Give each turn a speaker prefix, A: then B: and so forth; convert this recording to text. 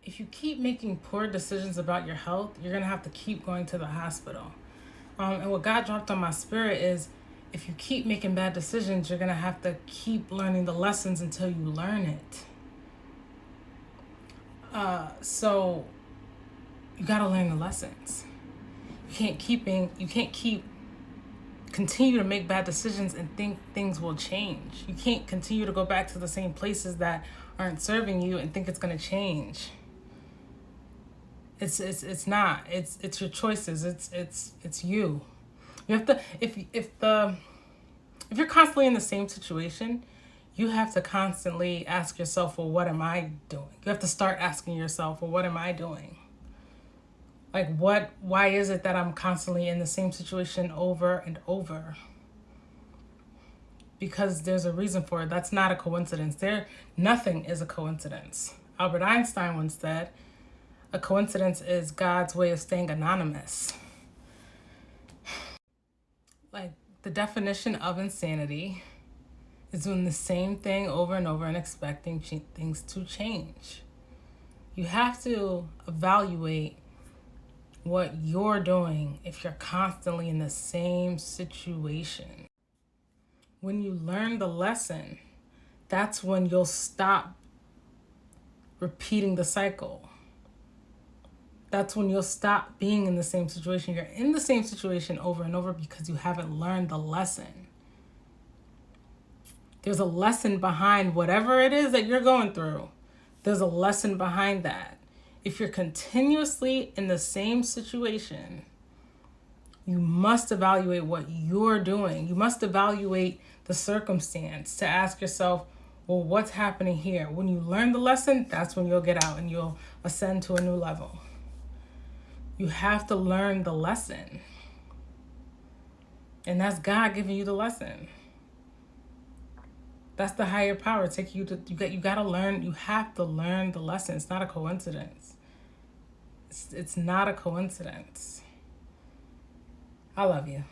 A: if you keep making poor decisions about your health, you're going to have to keep going to the hospital. And what God dropped on my spirit is, if you keep making bad decisions, you're going to have to keep learning the lessons until you learn it. So you got to learn the lessons. You can't continue to make bad decisions and think things will change. You can't continue to go back to the same places that aren't serving you and think it's going to change. It's not. It's your choices. It's you. You have to, if you're constantly in the same situation, you have to constantly ask yourself, well, what am I doing? You have to start asking yourself, well, what am I doing? Like, why is it that I'm constantly in the same situation over and over? Because there's a reason for it. That's not a coincidence. Nothing is a coincidence. Albert Einstein once said, a coincidence is God's way of staying anonymous. Like, the definition of insanity is doing the same thing over and over and expecting things to change. You have to evaluate what you're doing if you're constantly in the same situation. When you learn the lesson, that's when you'll stop repeating the cycle. That's when you'll stop being in the same situation. You're in the same situation over and over because you haven't learned the lesson. There's a lesson behind whatever it is that you're going through. There's a lesson behind that. If you're continuously in the same situation, you must evaluate what you're doing. You must evaluate the circumstance to ask yourself, well, what's happening here? When you learn the lesson, that's when you'll get out and you'll ascend to a new level. You have to learn the lesson. And that's God giving you the lesson. That's the higher power. You gotta learn, you have to learn the lesson. It's not a coincidence. It's not a coincidence. I love you.